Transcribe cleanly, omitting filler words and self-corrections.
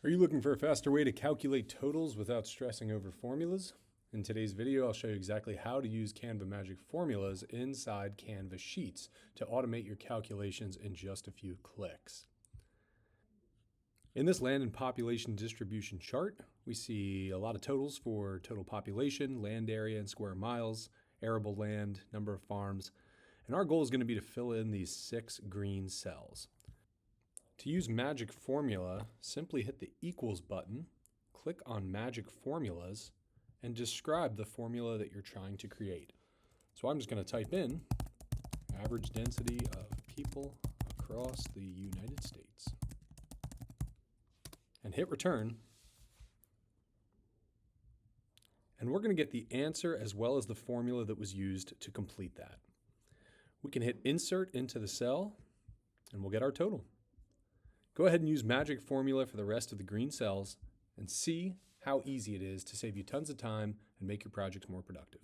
Are you looking for a faster way to calculate totals without stressing over formulas? In today's video, I'll show you exactly how to use Canva Magic Formulas inside Canva Sheets to automate your calculations in just a few clicks. In this land and population distribution chart, we see a lot of totals for total population, land area, and square miles, arable land, number of farms, and our goal is going to be to fill in these 6 green cells. To use Magic Formula, simply hit the equals button, click on Magic Formulas, and describe the formula that you're trying to create. So I'm just going to type in average density of people across the United States and hit return. And we're going to get the answer as well as the formula that was used to complete that. We can hit insert into the cell and we'll get our total. Go ahead and use Magic Formula for the rest of the green cells and see how easy it is to save you tons of time and make your projects more productive.